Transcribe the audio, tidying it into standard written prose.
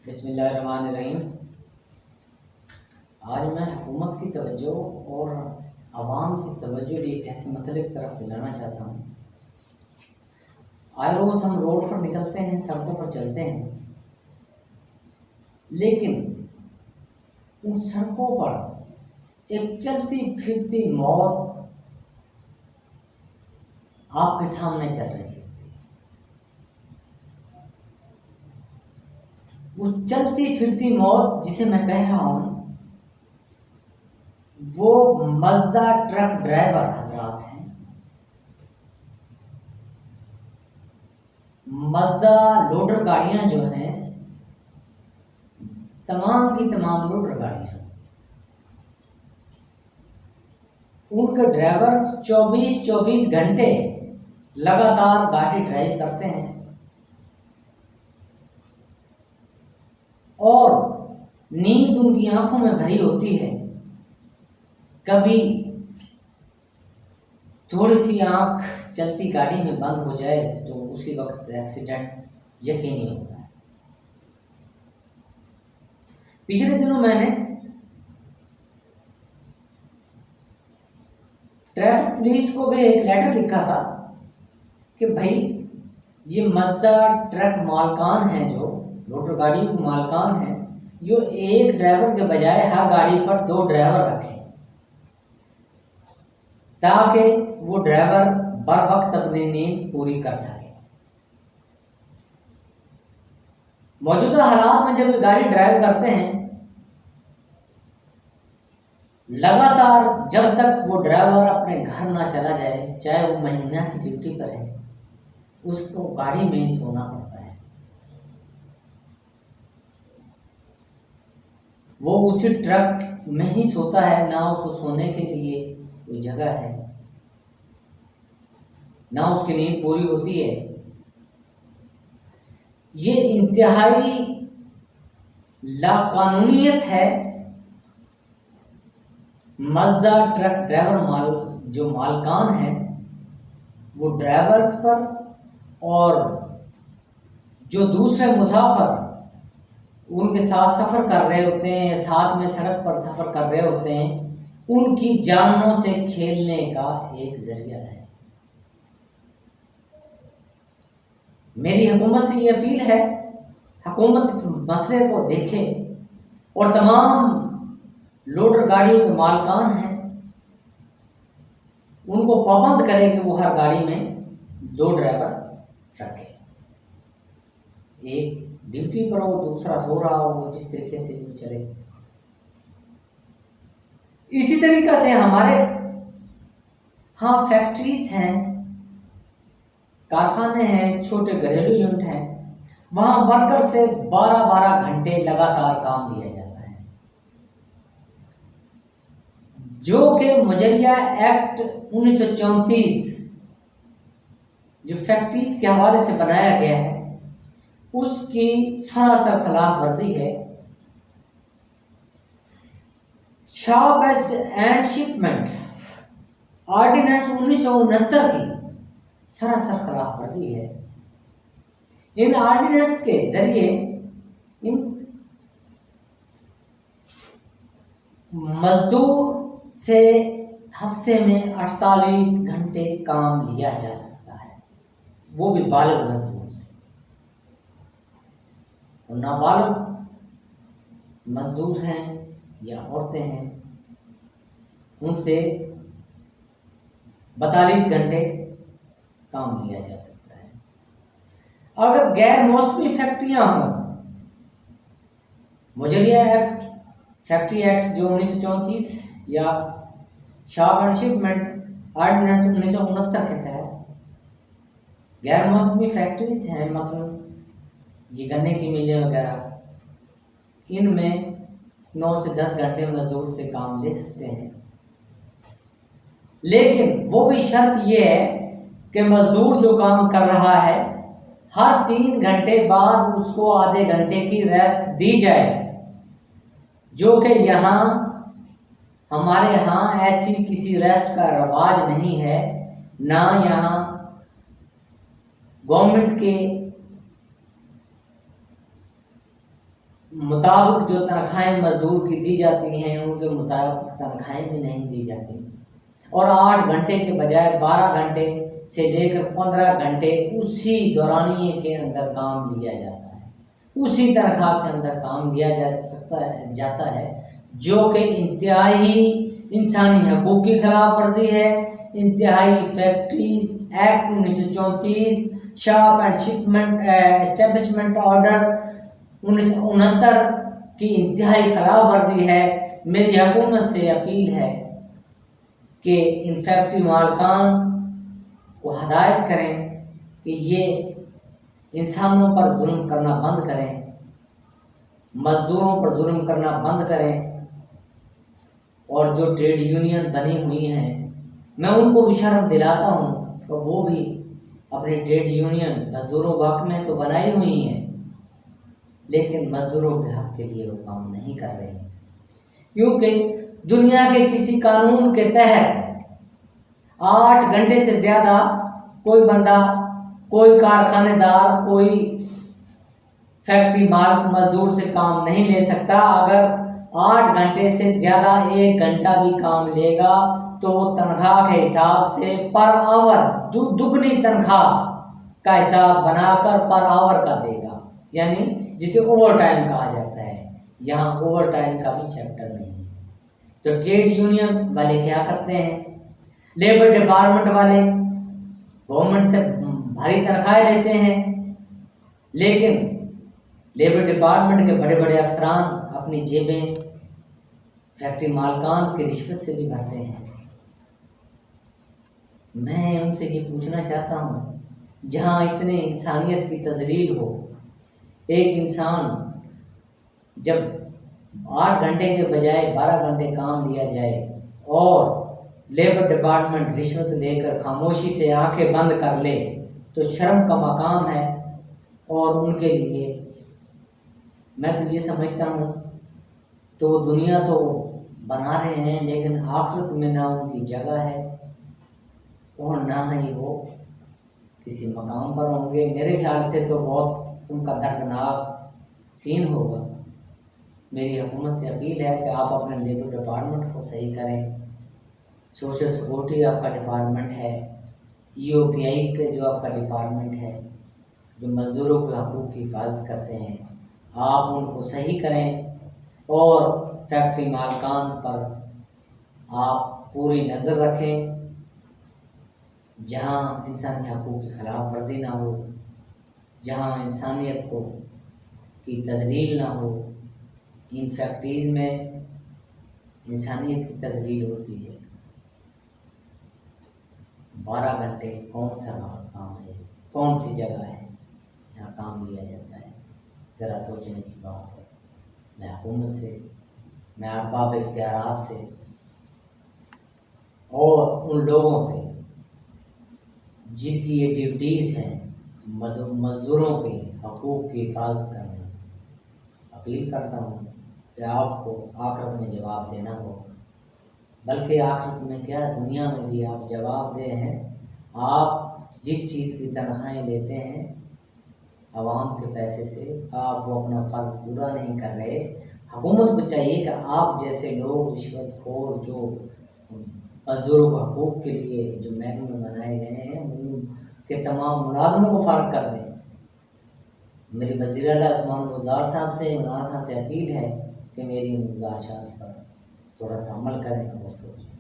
बिस्मिल्लाहिर्रहमानिर्रहीम। आज मैं हुकूमत की तवज्जो और आवाम की तवज्जो भी एक ऐसे मसले की तरफ दिलाना चाहता हूँ। आए रोज़ हम रोड पर निकलते हैं, सड़कों पर चलते हैं, लेकिन उन सड़कों पर एक चलती फिरती मौत आपके सामने चल रही है। वो चलती फिरती मौत जिसे मैं कह रहा हूँ वो मज़दा ट्रक ड्राइवर हजरात हैं। मज़दा लोडर गाड़ियां जो हैं, तमाम की तमाम लोडर गाड़ियां, उनके ड्राइवर्स 24-24 घंटे लगातार गाड़ी ड्राइव करते हैं और नींद उनकी आंखों में भरी होती है। कभी थोड़ी सी आंख चलती गाड़ी में बंद हो जाए तो उसी वक्त एक्सीडेंट यकीनी होता है। पिछले दिनों मैंने ट्रैफिक पुलिस को भी एक लेटर लिखा था कि भाई ये मज़दा ट्रक मालकान हैं, जो लोडर गाड़ियों के मालकान हैं, जो एक ड्राइवर के बजाय हर गाड़ी पर 2 ड्राइवर रखें ताकि वो ड्राइवर बर वक्त अपनी नींद पूरी कर सके। मौजूदा हालात में जब गाड़ी ड्राइव करते हैं, लगातार जब तक वो ड्राइवर अपने घर ना चला जाए, चाहे वो महीना की ड्यूटी पर है, उसको गाड़ी में ही सोना पड़ता है। वो उसी ट्रक में ही सोता है, ना उसको सोने के लिए कोई जगह है, ना उसकी नींद पूरी होती है। ये इंतहाई लाकानूनियत है। मज़दा ट्रक ड्राइवर जो मालकान हैं, वो ड्राइवर्स पर और जो दूसरे मुसाफिर उनके साथ सफ़र कर रहे होते हैं, साथ में सड़क पर सफ़र कर रहे होते हैं, उनकी जानों से खेलने का एक जरिया है। मेरी हुकूमत से ये अपील है, हुकूमत इस मसले को देखे और तमाम लोडर गाड़ियों के मालकान हैं उनको पाबंद करे कि वो हर गाड़ी में 2 ड्राइवर रखे। एक ड्यूटी पर हो, दूसरा सो रहा हो, जिस तरीके से भी चले। इसी तरीके से हमारे हाँ फैक्ट्रीज हैं, कारखाने हैं, छोटे घरेलू यूनिट हैं, वहां वर्कर से 12-12 घंटे लगातार काम लिया जाता है, जो कि मुजरिया एक्ट 1934 जो फैक्ट्रीज के हवाले से बनाया गया है, उसकी सरासर खिलाफ वर्जी है। शॉप एंड शिपमेंट ऑर्डिनेंस 1969 की सरासर खिलाफ वर्जी है। इन ऑर्डिनेंस के जरिए इन मजदूर से हफ्ते में 48 घंटे काम लिया जा सकता है, वो भी बालिग मजदूर से। और नाबालिग मजदूर हैं या औरतें हैं, उनसे 42 घंटे काम लिया जा सकता है। अगर गैर मौसमी फैक्ट्रियां हों, मुजरिया एक्ट फैक्ट्री एक्ट जो 1934 या शॉप एंड शिपमेंट ऑर्डिनेंस 1969 के तहत गैर मौसमी फैक्ट्रीज हैं, मसलन ये गन्ने की मिलें वगैरह, इनमें 9 से 10 घंटे मजदूर से काम ले सकते हैं। लेकिन वो भी शर्त ये है कि मजदूर जो काम कर रहा है, हर 3 घंटे बाद उसको आधे घंटे की रेस्ट दी जाए, जो कि यहाँ हमारे यहाँ ऐसी किसी रेस्ट का रवाज नहीं है, ना यहाँ गवर्नमेंट के मुताबिक जो तनख्वाहें मजदूर की दी जाती हैं उनके मुताबिक तनख्वाहें भी नहीं दी जाती, और 8 घंटे के बजाय 12 घंटे से लेकर 15 घंटे उसी दौरानिए के अंदर काम लिया जाता है, उसी तनख्वाह के अंदर काम लिया जाता है, जो कि इंतहाई इंसानी हकूक़ की खिलाफ वर्जी है। इंतहाई factories act 1934, shop and shipment establishment order 1969 की इंतहाई खिलाफ वर्जी है। मेरी हुकूमत से अपील है कि इन फैक्ट्री मालकान को हदायत करें कि ये इंसानों पर जुल्म करना बंद करें, मजदूरों पर जुल्म करना बंद करें, और जो ट्रेड यूनियन बनी हुई हैं मैं उनको भी शर्म दिलाता हूँ, तो वो भी अपनी ट्रेड यूनियन मजदूरों के हक में तो बनाई हुई हैं, लेकिन मजदूरों के हक के लिए वो काम नहीं कर रहे हैं, क्योंकि दुनिया के किसी कानून के तहत 8 घंटे से ज़्यादा कोई बंदा, कोई कारखानेदार, कोई फैक्ट्री मालिक मजदूर से काम नहीं ले सकता। अगर 8 घंटे से ज़्यादा 1 घंटा भी काम लेगा तो वो तनख्वाह के हिसाब से पर आवर दुगनी तनख्वाह का हिसाब बनाकर पर आवर का देगा, यानी जिसे ओवर टाइम कहा जाता है। यहाँ ओवर टाइम का भी चैप्टर नहीं है। तो ट्रेड यूनियन वाले क्या करते हैं, लेबर डिपार्टमेंट वाले गवर्नमेंट से भारी तनख्वाहें लेते हैं, लेकिन लेबर डिपार्टमेंट के बड़े बड़े अफसरान अपनी जेबें फैक्ट्री मालकान की रिश्वत से भी भरते हैं। मैं उनसे ये पूछना चाहता हूँ, जहाँ इतने इंसानियत की तजलील हो, एक इंसान जब 8 घंटे के बजाय 12 घंटे काम लिया जाए और लेबर डिपार्टमेंट रिश्वत लेकर खामोशी से आंखें बंद कर ले, तो शर्म का मकाम है। और उनके लिए मैं तो ये समझता हूँ, तो दुनिया तो बना रहे हैं, लेकिन आखिरत में ना उनकी जगह है और ना ही वो किसी मकाम पर होंगे। मेरे ख्याल से तो बहुत उनका दर्दनाक सीन होगा। मेरी हुकूमत से अपील है कि आप अपने लेबर डिपार्टमेंट को सही करें। सोशल सिक्योरिटी आपका डिपार्टमेंट है, EOPI के जो आपका डिपार्टमेंट है, जो मज़दूरों के हकूक़ की हिफाजत करते हैं, आप उनको सही करें और फैक्ट्री मालकान पर आप पूरी नज़र रखें, जहाँ इंसानी हकूक़ की खिलाफ वर्जी ना हो, जहाँ इंसानियत को की तजलील ना हो। इन फैक्ट्रीज में इंसानियत की तजलील होती है। 12 घंटे कौन सा काम है, कौन सी जगह है यहाँ काम लिया जाता है, ज़रा सोचने की बात है। मैं हुकूमत से, मैं अरबाब इख्तियारात से और उन लोगों से जिनकी ये ड्यूटीज़ हैं मज़दूरों के हकूक़ की हिफाजत करने, अपील करता हूँ कि आपको आखिरत में जवाब देना हो, बल्कि आखिरत में क्या दुनिया में भी आप जवाब दे हैं। आप जिस चीज़ की तनख्वाहें लेते हैं आवाम के पैसे से, आप वो अपना फ़र्ज पूरा नहीं कर रहे। हुकूमत को चाहिए कि आप जैसे लोग रिश्वतखोर जो मज़दूरों के हकूक़ के लिए जो महकमे बनाए गए हैं उनके तमाम मुलाज़मों को फ़ारिग कर दें। मेरी वज़ीर आला उस्मान गुज़ार साहब से, इमरान खान से अपील है कि मेरी इन गुज़ारिशात पर थोड़ा सा अमल करें और सोचें।